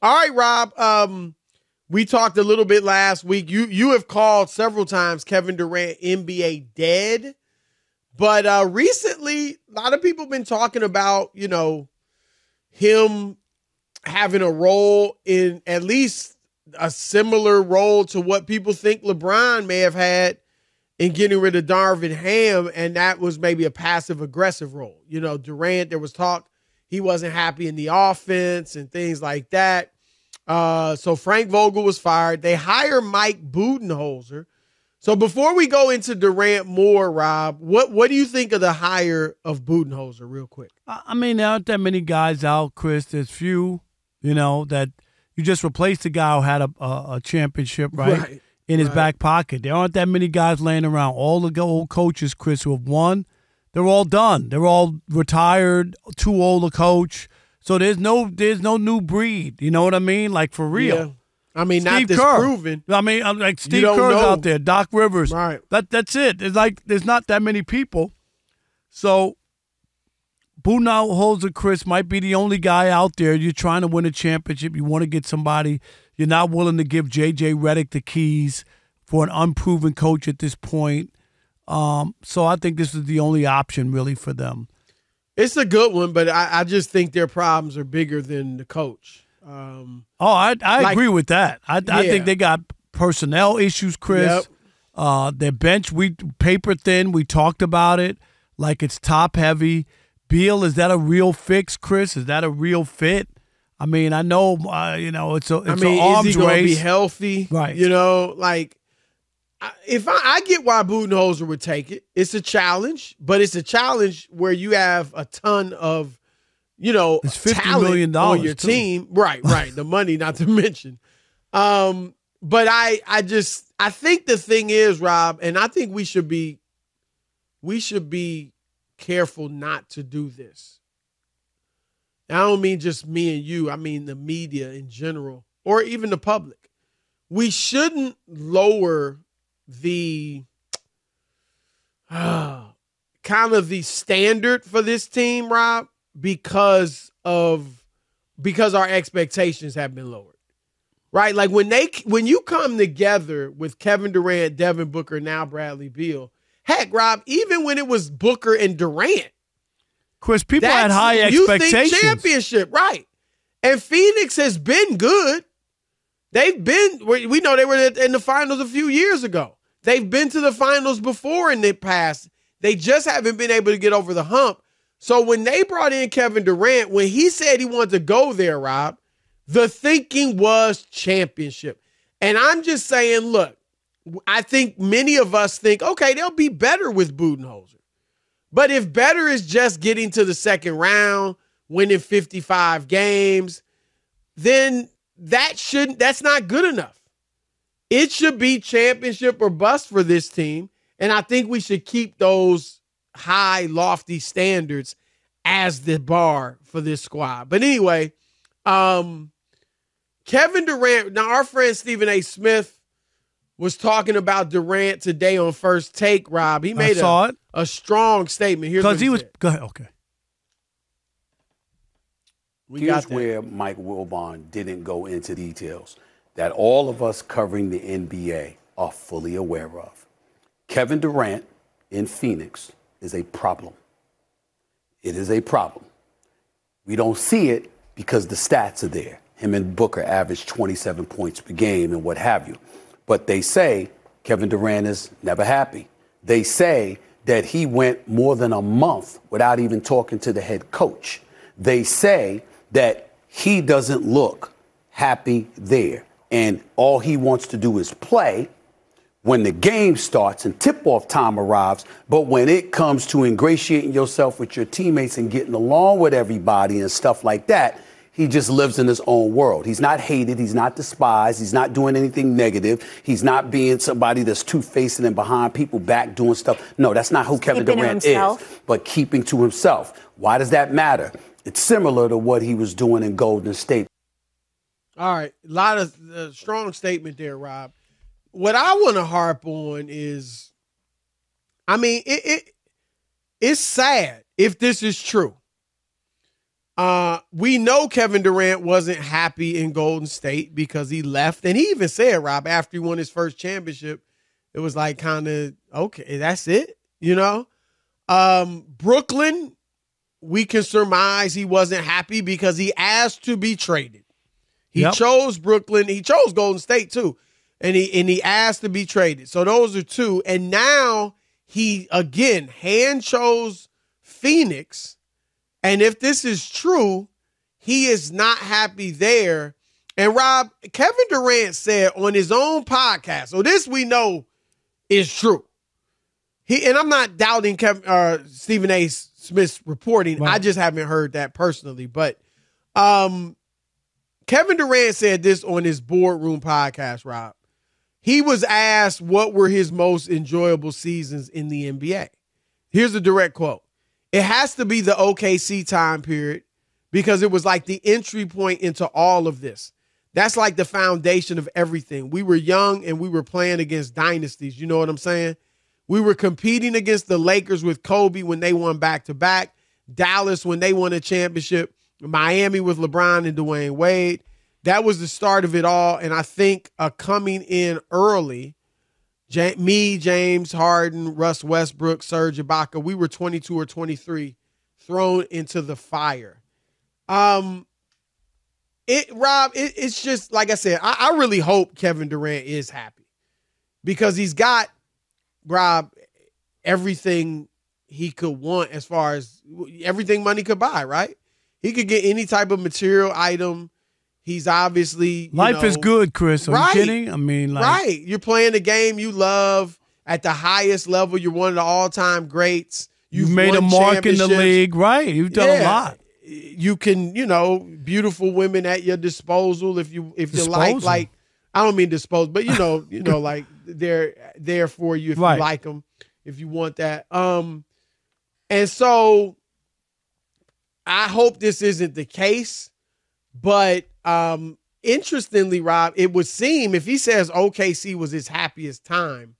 All right, Rob. We talked a little bit last week. You have called several times Kevin Durant NBA dead. But recently, a lot of people have been talking about, him having a role in at least a similar role to what people think LeBron may have had in getting rid of Darvin Ham, and that was maybe a passive-aggressive role. Durant, there was talk he wasn't happy in the offense and things like that. So Frank Vogel was fired. They hire Mike Budenholzer. So before we go into Durant more, Rob, what do you think of the hire of Budenholzer real quick? I mean, there aren't that many guys out, Chris. There's few, that you just replaced the guy who had a championship, right, in his back pocket. There aren't that many guys laying around. All the old coaches, Chris, who have won, they're all done. They're all retired, too old to coach. So there's no new breed. You know what I mean? Like, for real. Yeah. I mean, Steve not disproven. I mean, like Steve Kerr's out there, Doc Rivers. Right. That's it. It's like there's not that many people. So Budenholzer, Chris, might be the only guy out there. You're trying to win a championship. You want to get somebody. You're not willing to give J.J. Redick the keys for an unproven coach at this point. So I think this is the only option really for them. It's a good one, but I just think their problems are bigger than the coach. I agree with that. I think they got personnel issues, Chris. Yep. Their bench, paper thin. We talked about it. Like, it's top heavy. Beal, is that a real fix, Chris? Is that a real fit? I mean, I know, it's an arms race. Is he going to be healthy? Right. If I get why Budenholzer would take it. It's a challenge, but it's a challenge where you have a ton of it's $50 talent million on your too. team. Right. The money, not to mention. But I think the thing is, Rob, and I think we should be careful not to do this. I don't mean just me and you. I mean the media in general, or even the public. We shouldn't lower the kind of the standard for this team, Rob, because our expectations have been lowered, right? Like when you come together with Kevin Durant, Devin Booker, now Bradley Beal, heck, Rob, even when it was Booker and Durant, Chris, people had high expectations. You think championship, right? And Phoenix has been good. We know they were in the finals a few years ago. They've been to the finals before in the past. They just haven't been able to get over the hump. So when they brought in Kevin Durant, when he said he wanted to go there, Rob, the thinking was championship. And I'm just saying, look, I think many of us think, okay, they'll be better with Budenholzer. But if better is just getting to the second round, winning 55 games, then that's not good enough. It should be championship or bust for this team. And I think we should keep those high, lofty standards as the bar for this squad. But anyway, Kevin Durant, now our friend Stephen A. Smith was talking about Durant today on First Take, Rob. He made a strong statement. Here's what he said. Go ahead, okay. Here's where Mike Wilbon didn't go into details that all of us covering the NBA are fully aware of. Kevin Durant in Phoenix is a problem. It is a problem. We don't see it because the stats are there. Him and Booker average 27 points per game and what have you. But they say Kevin Durant is never happy. They say that he went more than a month without even talking to the head coach. They say that he doesn't look happy there. And all he wants to do is play when the game starts and tip-off time arrives. But when it comes to ingratiating yourself with your teammates and getting along with everybody and stuff like that, he just lives in his own world. He's not hated. He's not despised. He's not doing anything negative. He's not being somebody that's two-faced and behind people back doing stuff. No, that's not who Kevin Durant is. But keeping to himself. Why does that matter? It's similar to what he was doing in Golden State. All right. A lot of strong statement there, Rob. What I want to harp on is, I mean, it's sad if this is true. We know Kevin Durant wasn't happy in Golden State because he left. And he even said, Rob, after he won his first championship, it was like kind of, okay, that's it, you know? Brooklyn, we can surmise he wasn't happy because he asked to be traded. He chose Brooklyn. He chose Golden State too. And he asked to be traded. So those are two. And now he, again, hand chose Phoenix. And if this is true, he is not happy there. And Rob, Kevin Durant said on his own podcast, so this we know is true. And I'm not doubting Stephen A. Smith's reporting. Right. I just haven't heard that personally. But Kevin Durant said this on his Boardroom podcast, Rob. He was asked what were his most enjoyable seasons in the NBA. Here's a direct quote. It has to be the OKC time period because it was like the entry point into all of this. That's like the foundation of everything. We were young and we were playing against dynasties. You know what I'm saying? We were competing against the Lakers with Kobe when they won back-to-back, Dallas when they won a championship, Miami with LeBron and Dwayne Wade. That was the start of it all. And I think coming in early, James Harden, Russ Westbrook, Serge Ibaka, we were 22 or 23 thrown into the fire. Rob, it's just, like I said, I really hope Kevin Durant is happy because he's got, Rob, everything he could want as far as everything money could buy, right? He could get any type of material item. He's obviously life is good, Chris. Are you kidding? I mean, like, right. You're playing a game you love at the highest level. You're one of the all-time greats. You've made a mark in the league, right? You've done a lot. You can, beautiful women at your disposal if you like. I don't mean dispose, but like they're there for you if you like them, if you want that. And so I hope this isn't the case, but interestingly, Rob, it would seem if he says OKC was his happiest time,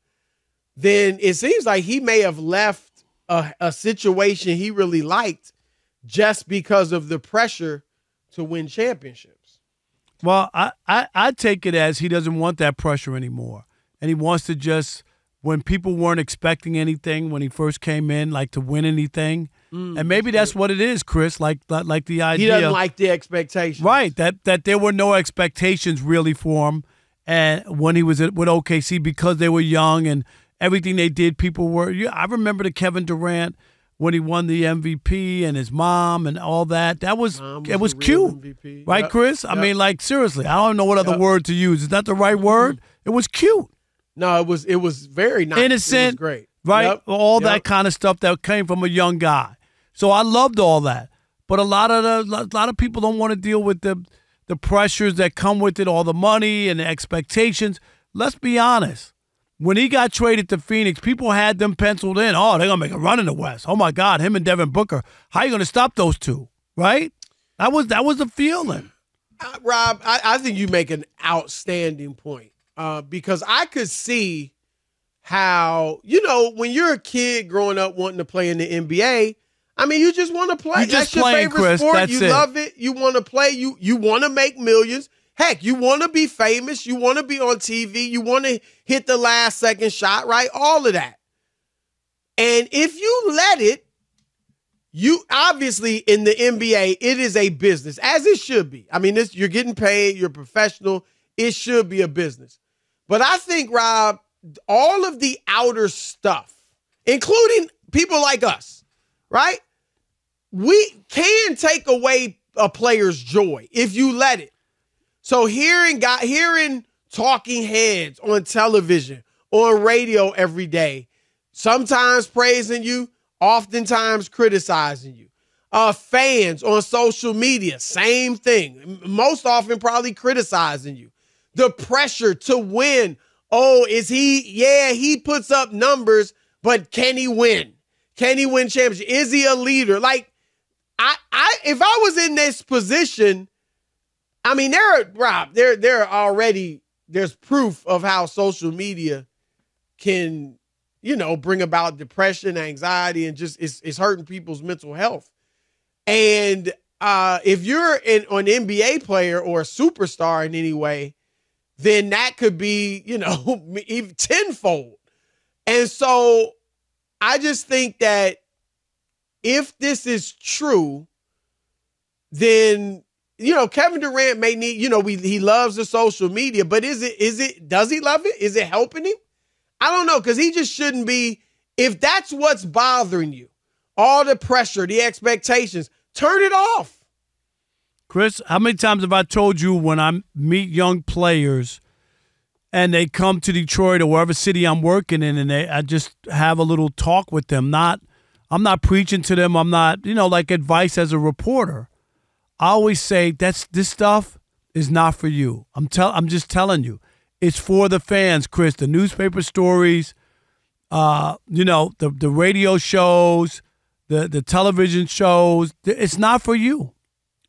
then it seems like he may have left a situation he really liked just because of the pressure to win championships. Well, I take it as he doesn't want that pressure anymore. And he wants to just, when people weren't expecting anything when he first came in, like to win anything. And maybe that's what it is, Chris, like the idea. He doesn't like the expectations. Right, that there were no expectations really for him and when he was with OKC because they were young and everything they did, people were. I remember the Kevin Durant when he won the MVP and his mom and all that. It was cute. MVP. Right, Chris? I mean, like, seriously, I don't know what other word to use. Is that the right word? It was cute. No, it was very nice. Innocent. It was great. Right? All that kind of stuff that came from a young guy. So I loved all that. But a lot of people don't want to deal with the pressures that come with it, all the money and the expectations. Let's be honest. When he got traded to Phoenix, people had them penciled in. Oh, they're going to make a run in the West. Oh, my God, him and Devin Booker. How are you going to stop those two? Right? That was the feeling. Rob, I think you make an outstanding point because I could see how, when you're a kid growing up wanting to play in the NBA, I mean, you just want to play. That's your favorite Chris, sport. You love it. You want to play. You want to make millions. Heck, you want to be famous. You want to be on TV. You want to hit the last second shot, right? All of that. And if you let it, you obviously in the NBA, it is a business, as it should be. I mean, you're getting paid. You're professional. It should be a business. But I think, Rob, all of the outer stuff, including people like us, right? We can take away a player's joy if you let it. So hearing talking heads on television, on radio every day, sometimes praising you, oftentimes criticizing you. Fans on social media, same thing. Most often probably criticizing you. The pressure to win. Oh, is he? Yeah, he puts up numbers, but can he win? Can he win championship? Is he a leader? Like, if I was in this position, I mean, there's proof of how social media can, bring about depression, anxiety, and just it's hurting people's mental health. And if you're an NBA player or a superstar in any way, then that could be, even tenfold. And so I just think that if this is true, then, Kevin Durant may need, he loves the social media, but does he love it? Is it helping him? I don't know, because he just shouldn't be. If that's what's bothering you, all the pressure, the expectations, turn it off. Chris, how many times have I told you when I meet young players and they come to Detroit or wherever city I'm working in, and I just have a little talk with them. I'm not preaching to them. I'm not, like advice as a reporter. I always say this stuff is not for you. I'm just telling you. It's for the fans, Chris. The newspaper stories, the radio shows, the television shows. It's not for you.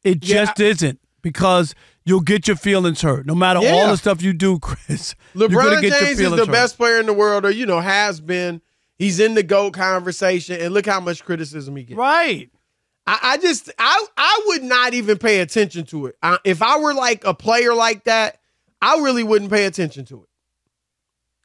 It just isn't, because you'll get your feelings hurt. No matter all the stuff you do, Chris. LeBron James is the best player in the world, or, has been. He's in the GOAT conversation, and look how much criticism he gets. Right. I would not even pay attention to it. If I were like a player like that, I really wouldn't pay attention to it.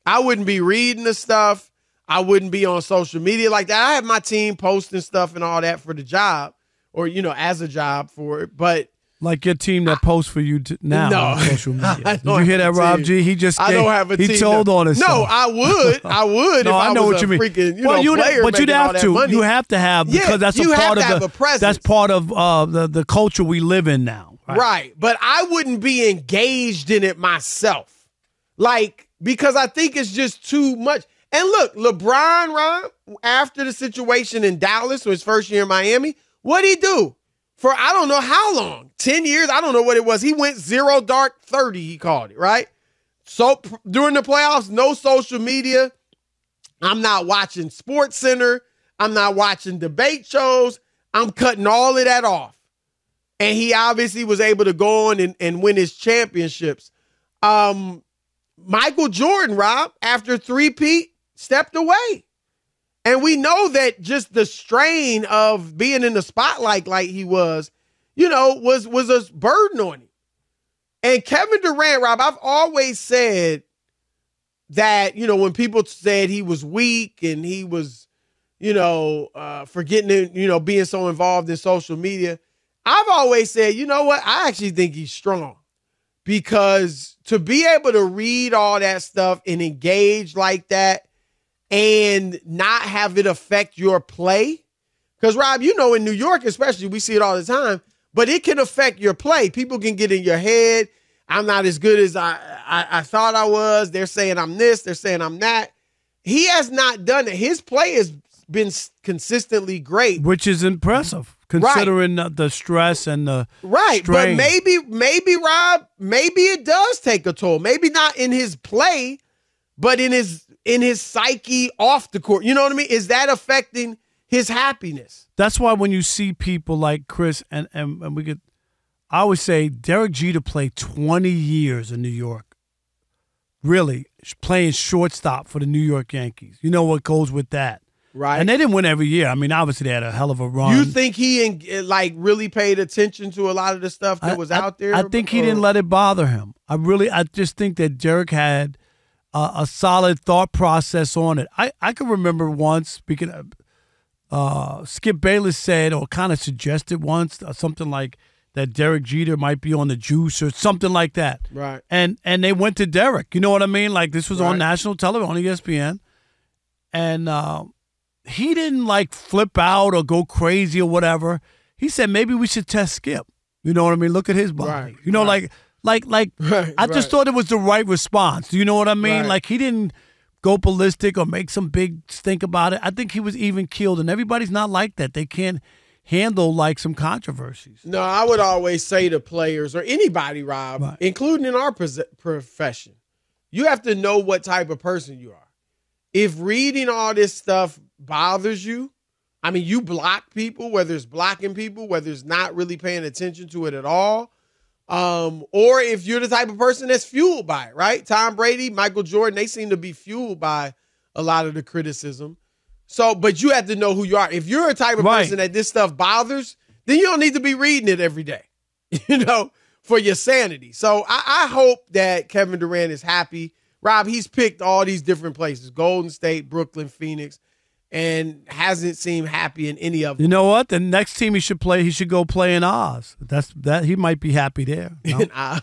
I wouldn't be reading the stuff. I wouldn't be on social media like that. I have my team posting stuff and all that for the job, or, as a job for it. But like your team that posts for you now on social media. Did you hear that, Rob G? He just I don't have a team. He told on us. No, I would. No, if I know was what you mean. Freaking, well, player but you'd have to. Money. You have to have, because that's a part of the presence. That's part of the culture we live in now. Right. But I wouldn't be engaged in it myself. Because I think it's just too much. And look, LeBron, Rob, after the situation in Dallas, or his first year in Miami, what'd he do? For I don't know how long, 10 years, I don't know what it was. He went 0 dark 30, he called it, right? So during the playoffs, no social media. I'm not watching Sports Center. I'm not watching debate shows. I'm cutting all of that off. And he obviously was able to go on and win his championships. Michael Jordan, Rob, after three-peat, stepped away. And we know that just the strain of being in the spotlight like he was, was a burden on him. And Kevin Durant, Rob, I've always said that, when people said he was weak and he was, forgetting, being so involved in social media, I've always said, you know what? I actually think he's strong, because to be able to read all that stuff and engage like that, and not have it affect your play. Because, Rob, in New York especially, we see it all the time, but it can affect your play. People can get in your head. I'm not as good as I thought I was. They're saying I'm this. They're saying I'm that. He has not done it. His play has been consistently great. Which is impressive, considering the stress and the strain. But maybe, Rob, maybe it does take a toll. Maybe not in his play, but in his psyche off the court. You know what I mean? Is that affecting his happiness? That's why when you see people like Chris, and I always say Derek Jeter played 20 years in New York, really playing shortstop for the New York Yankees. You know what goes with that. Right. And they didn't win every year. I mean, obviously they had a hell of a run. You think he really paid attention to a lot of the stuff that was out there? I think he didn't let it bother him. I just think that Derek had a solid thought process on it. I can remember once, speaking of, Skip Bayless said, or kind of suggested once, something like that Derek Jeter might be on the juice or something like that. Right. And they went to Derek. You know what I mean? Like, this was on national television, on ESPN. And he didn't flip out or go crazy or whatever. He said, maybe we should test Skip. You know what I mean? Look at his body. Right. I just thought it was the right response. Do you know what I mean? Right. He didn't go ballistic or make some big stink about it. I think he was even keeled, and everybody's not like that. They can't handle some controversies. No, I would always say to players or anybody, Rob, including in our profession, you have to know what type of person you are. If reading all this stuff bothers you, I mean, you block people, whether it's blocking people, whether it's not really paying attention to it at all. Or if you're the type of person that's fueled by it, right? Tom Brady, Michael Jordan, they seem to be fueled by a lot of the criticism. So, but you have to know who you are. If you're a type of person that this stuff bothers, then you don't need to be reading it every day, for your sanity. So I hope that Kevin Durant is happy. Rob, he's picked all these different places, Golden State, Brooklyn, Phoenix, and hasn't seemed happy in any of them. You know what? The next team he should go play in Oz. He might be happy there. No? In Oz.